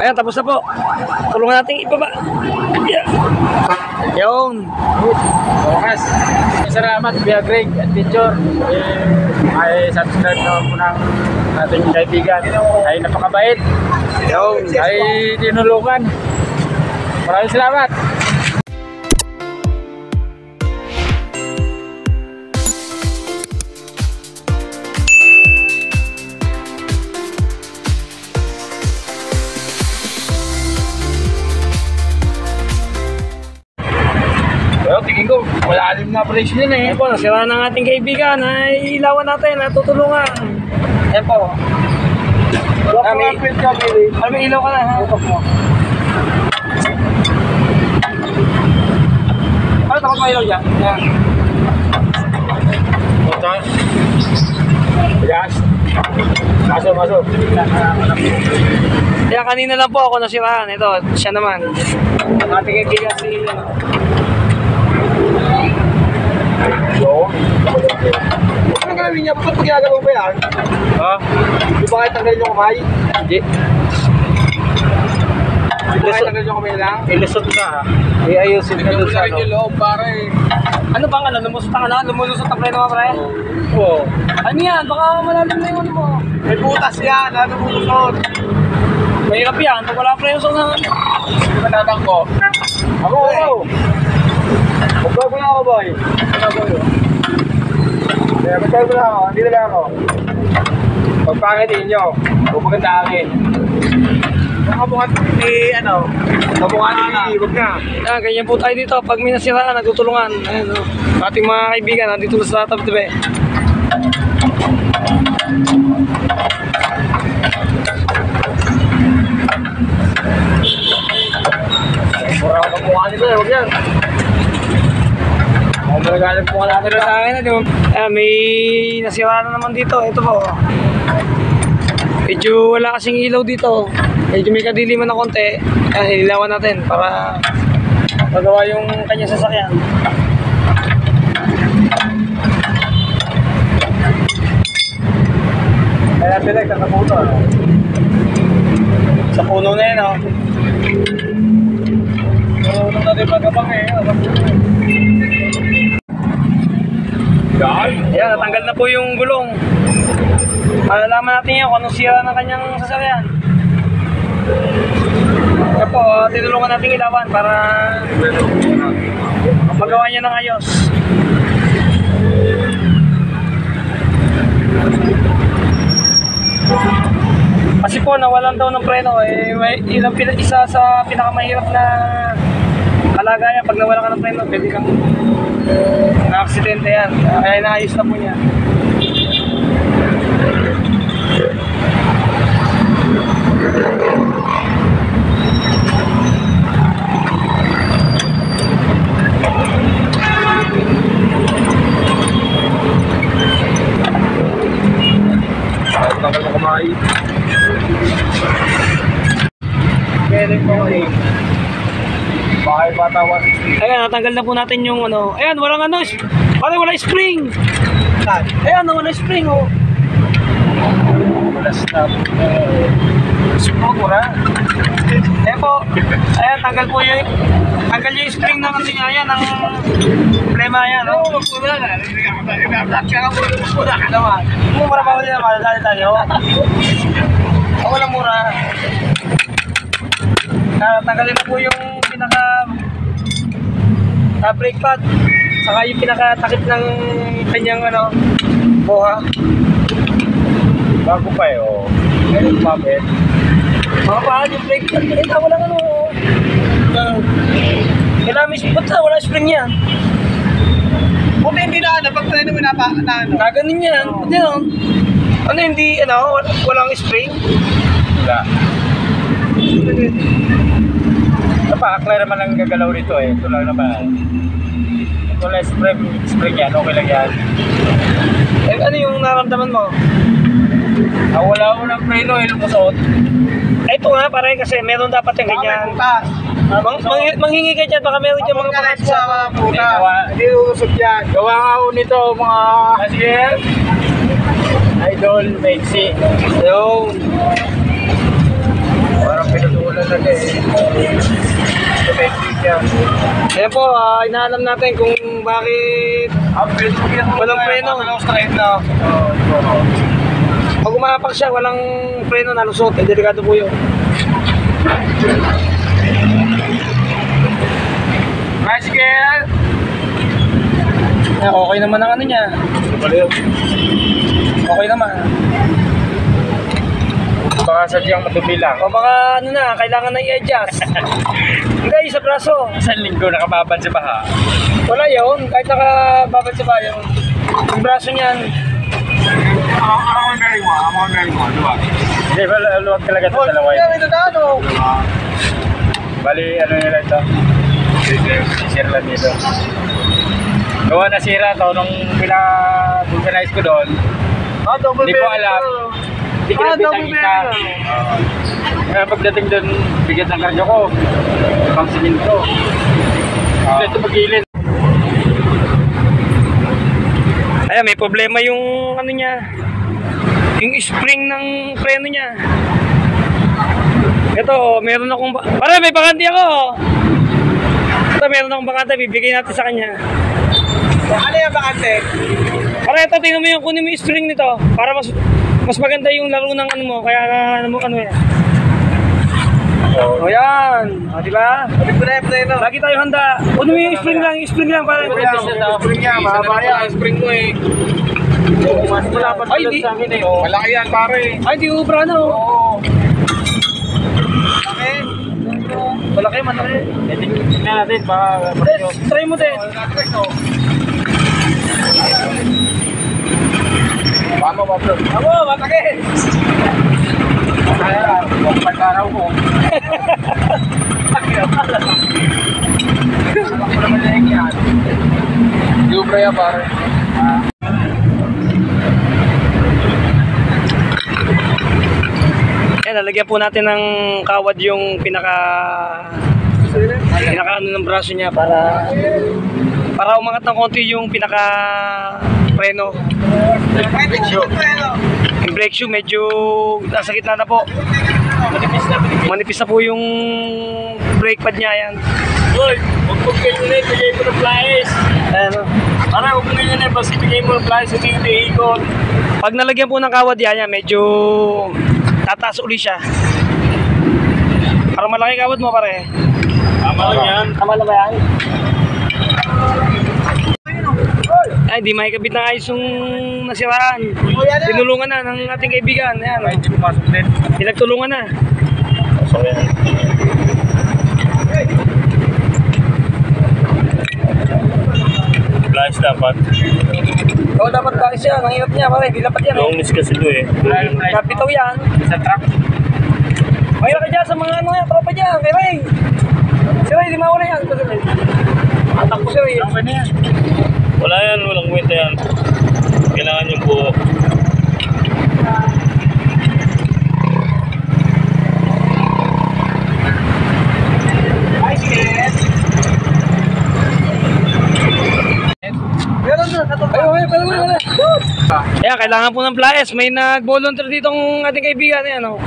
Ayan, tapos na po. Tulungan natin ibaba. Yeah. Yun. Bukas. Salamat, Kuya Greg Adventure. Ay subscribe naman po ng ating kaibigan. Ay napakabait. Yun. Ay tinulungan. Maraming salamat. Tingin ko, malalim na operation yun eh. Ayan po, nasira ng ating kaibigan. Ay ilawan natin, natutulungan. Ayan po. May ilaw ka na ha. Ano takot mo ilaw dyan? Ayan. Yes. Masok. Kaya kanina lang po ako nasiraan. Ito, siya naman. Ang ating kaibigan si... Ano galawin niya? Ba't pag-gagalaw ba yan? Ha? Di ba kayo tanggalin yung kamay? Hindi. Di ba kayo tanggalin yung kamay lang? Ilusot na ha. Iayusin ka doon sa ano. Yung loob pare. Ano bang ano? Lumusot ka na? Lumusot ang preno ka pre? Oo. Ano yan? Baka malalim na yung ano mo. May butas yan. Ano bumusot? Mahirap yan. Pag wala preno sa nga. Hindi ba natang ko? Ako. Magbago na ako boy. Kaya magbago na ako. Hindi na lang ako. Pagpakitin nyo. Huwag maganda akin. Nakabukat ano. Nakabukat huwag na. Yan, ganyan po tayo dito. Pag may nasiraan, nagtutulungan. Ayan o. Ating mga kaibigan, nandito na sa tabi-tabi. Mura ako mukha nito eh. Huwag yan. Magagalap po ka natin Pero sa akin, may nasira na naman dito. Ito po. Medyo wala kasing ilaw dito. Medyo may kadiliman na konti. Ilawan natin para magawa yung kanya sasakyan. Kaya pinag sa puno. Sa puno na yun, oh. Puno natin pagkabang eh. Ayan, natanggal na po yung gulong. Malalaman natin yan kung anong sira ng kanyang sasakyan. Kaya po, tinulungan natin ilawan para magawa niya ng ayos. Kasi po, nawalan daw ng preno. May isa sa pinakamahirap na kalagayan. Pag nawala ka ng preno, pwede kang na-aksidente yan. Kaya naayos na po niya. Tanggal mo kamay. Pwede po eh. Bakit batawan? Ayan, natanggal na po natin yung ano. Ayan, walang ano. Parang wala spring. Saan? Ayan, wala spring, oh. Wala stop. Mura. Ayan po. Ayan, tanggal po yung spring ng ano niya. Ayan, ang problema yan, oh. Mura na. Nag-black ka ka mura ka naman. Mura pa ulit naman. Dali tayo. Walang mura. Tanggalin na po yung pinaka brake pad. Saka yung pinaka-takip ng kanyang ano, buha. Bago pa eh, oh. Ganun mapit. Mga pahal yung brake pad. Ito, walang ano. Kailangan may spot na, wala spring yan. Buti hindi na ano, pag tayo naman Naganin yan. Buti no? Ano hindi, ano, walang spring? Wala. Napaka-clear naman ang gagalaw nito eh. Ito lang naman. Ito lang spring yan, okay lang yan. Eh, ano yung naramdaman mo? Wala ko ng preno eh, lumusot. Ito nga, pare, kasi meron dapat yung ganyan. Manghingi ka dyan, baka meron dyan mga pangalit sa puta. Hindi uusap yan. Gawa nga ako nito mga Asiel. Idol, Mexi. Yung parang pinatulan talaga eh. Domestic yan. Ayan po, inaalam natin kung bakit walang preno. Straight na. Pag umapak siya, walang preno, nalusot. Eh, delikado po yun. Bicycle! Okay naman ang ano niya. Okay naman. Baka sadyang madumi lang. O baka ano na, kailangan na i-adjust. Hindi, sa braso. Isang linggo nakababad sa baha. Wala yun, kahit nakababad sa bayo. Yung braso niyan. Ako ang galing mo, diba? Hindi, luwag talaga ito dalawa yun. Ito na ano. Bali, ano nila ito? Sisir lang dito. Gawa na sira to nung pina-vulcanize ko doon. Hindi ko alam. Hindi ko nabitang isa. Kaya pagdating doon, bigat ng karyo ko. Pang siminto. Ito magilin. Ayan, may problema yung ano niya. Yung spring ng preno niya. Ito, meron akong... Pare, may bakante ako! Ito, meron akong bakante. Bibigay natin sa kanya. Ano yung bakante? Pare, ito, tingnan mo yung kunin mo yung string nito. Para mas maganda yung laro ng ano mo. Kaya ano yan. O yan. O, diba? Lagi tayo handa. Kunin mo yung spring lang. Para Spring niya, mahaba yan. Spring mo eh. Ay, di. Malaki yan, pare. Ay, di ubra na. Oo. Malaki, malaki. Tingnan natin, baka... Try mo din. Paano ba, bro? Amo, matake. Kaya, huwag pagkaraw mo. Alam ko naman lang yan. Di ubra yan, pare. Yan, lalagyan po natin ng kawad yung pinaka ano ng braso niya para umangat ng konti yung pinaka preno. Yung brake shoe medyo nasa gitna na po. Manipis na po yung brake pad niya yan. Hoy, huwag mo kayo na ibigay mo ng flies. Ano? Para huwag mo kayo na ibigay mo ng flies sa tingin ikot. Pag nalagyan po ng kawad yan, medyo tataas uli siya. Para malaki kawad mo pare. Tama lang yan. Tama na ba yan? Ay, di makikabit na ayos yung nasiraan. Tinulungan na ng ating kaibigan. Ayan. Ay, hindi pumasok din. Pinagtulungan na. So, yan. Flies dapat. Oo, dapat tayo siya. Ang hirap niya pare. Di dapat yan. Long miss kasi ito eh. Kapitaw yan. Sa truck. Mahirap ka dyan sa mga ano yan. Tropa dyan. Kay Ray. Si Ray, di mauna yan. Atak ko si Ray. Okay na yan. Wala yan, walang kwenta yan. Kailangan yung buo. Ay, sige. Ayan, kailangan po ng flyers. May nag-volunteer dito ang ating kaibigan. Ayan, oh.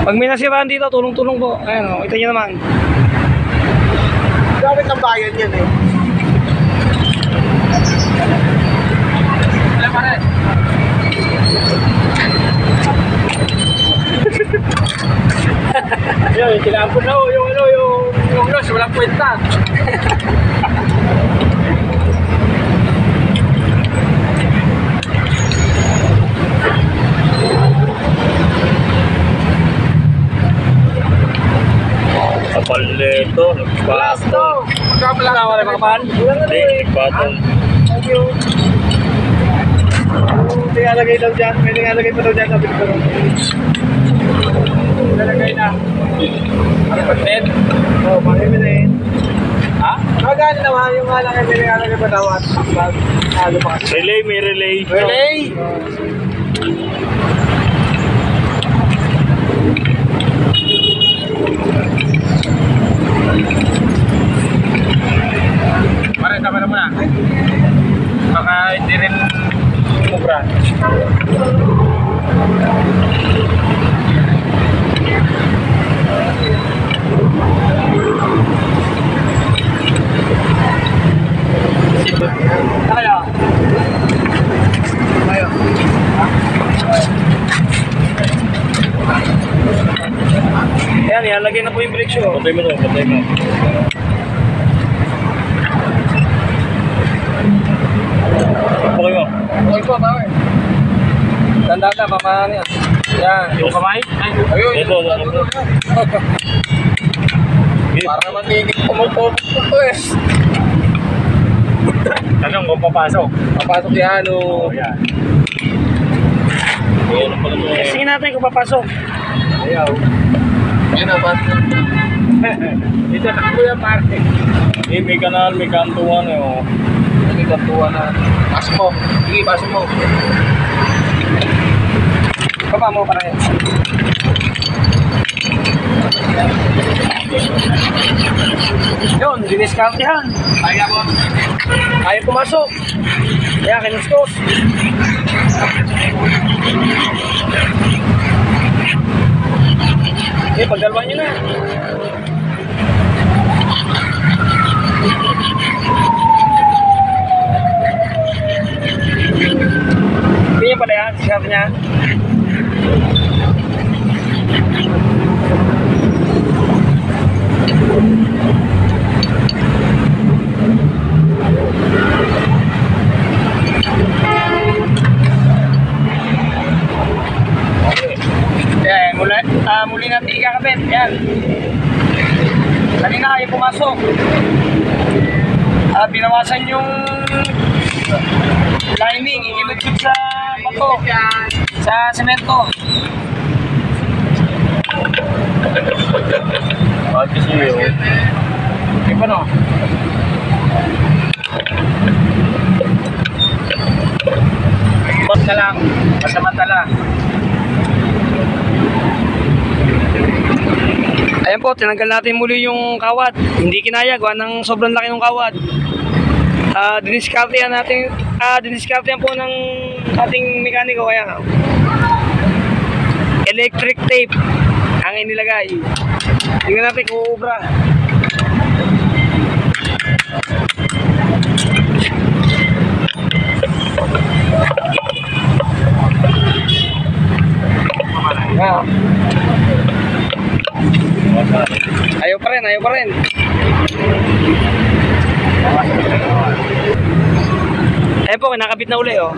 Pag may nasiraan dito, tulong-tulong po. Ayan, oh. Kita nyo naman. Gamit ang bayan yan eh. Wala pa rin. Yun, kailangan na yung loss, walang kwenta. Kapal nito, nagpatong. Wala ka rin mga pan? Hindi, nagpatong. Thank you. Hindi nalagay daw dyan, may nalagay pa daw dyan sabi ko. Nalagay na. Ano pa din? Oo, pakimi na yun. Ha? Magkano naman yung malaki may nalagay pa daw at lumakas. Relay, may relay. Relay! Pare, tama na muna. Baka hindi rin umubra. Yan, ilalagay na po yung brake shoe. Patay mo to, patay mo. Okay mo. Okay po, tama. Tanda-tanda, pamahan yan. Yan. Yung kamay? Ayun. Ito. Para naman tingin pumupupot po eh. Tanong kung papasok. Papasok yan o. Yan. Ayan ang pala ito. Sige natin kung papasok. Ayaw. Yan na, pasok. Ito na ko yan, Martin. May kanal, may kantuan eh. Oh. May kantuan na. Pasok mo. Sige, pasok mo. Baba mo para yan. Yun, diniscount yan. Kaya mo. Kaya pumasok. Kaya kinuskos. Okay, pagdalawan nyo na. Hindi niya pala yan, sabi niya. Yan, muli natin ikakabit. Yan. Kanina kayo pumasok. Binawasan yung lining, inilagpit sa bato, sa semento. Bakit kasi yun? Okay pa no? Bot na lang. Pansamantala. Ayan po, tinanggal natin muli yung kawad. Hindi kinaya, gawa ng sobrang laki ng kawad. Diniskartehan natin, diniskartehan po ng ating mekaniko. Kaya electric tape ang inilagay. Tingnan natin kung uubra. Ayaw pa rin, ayaw pa rin. Ayan po, kinakabit na uli, oh.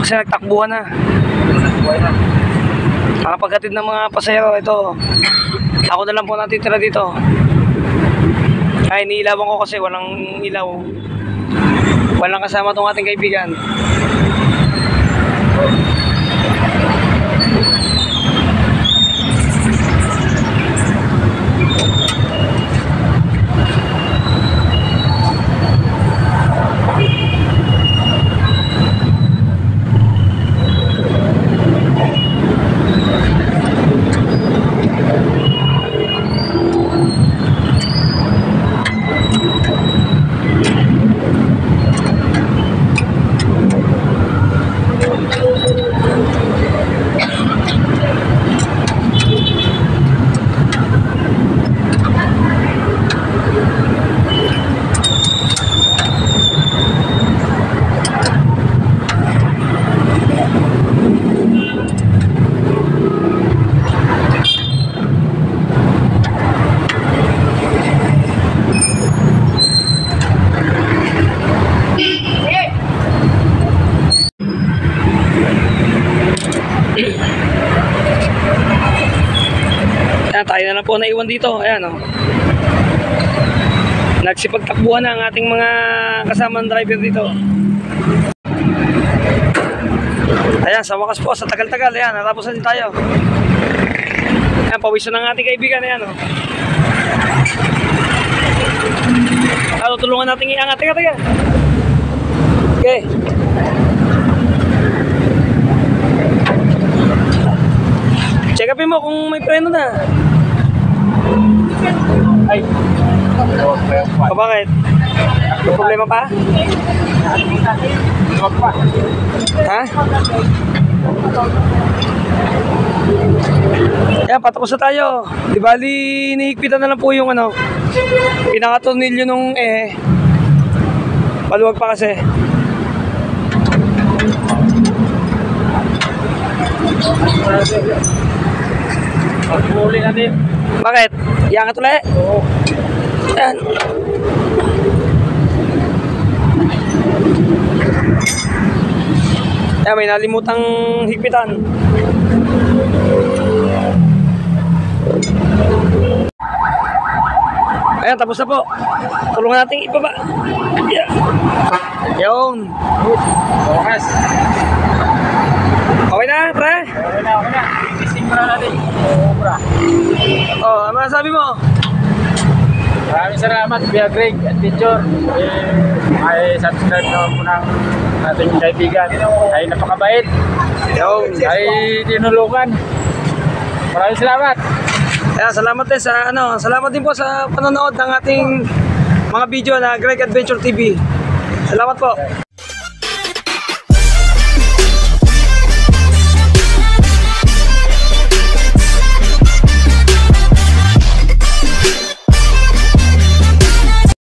Kasi nagtakbuhan na. Nakapaghatid ng mga pasahero. Ito, ako na lang po natitira dito. Ay, iniilawan ko kasi walang ilaw. Walang kasama tong ating kaibigan. Ayan, tayo na lang po naiwan dito. Ayan, oh. Nagsipagtakbuhan na ang ating mga kasamang driver dito. Ayan, sa wakas po, sa tagal-tagal. Ayan, natapos na din tayo. Ayan, pawiso ng ating kaibigan. Ayan, oh. Ano, tulungan natin iangat. Teka. Okay. Check upin mo kung may preno na. Ay. O bakit? May problema pa? Huwag pa. Ha? Yan, patapos na tayo. Di bali, nihigpitan na lang po yung ano, pinakatornilyo nung paluwag pa kasi. Pag-uli natin. Bakit? Iangat ulit? Oo. Yan. Yan, may nalimutang higpitan. Ayan, tapos na po. Tulungan natin ibaba. Yeah. Yun. Bukas. Okay na, pre? Okay na. Testing muna natin. Obra. Oh, ano masasabi mo? Maraming salamat, Kuya Greg Adventure. Ay subscribe na po ng ating kaibigan. Ay napakabait. Yun. Ay tinulungan. Maraming salamat. Kaya salamat din sa salamat din po sa panonood ng ating mga video na Greg Adventure TV. Salamat po.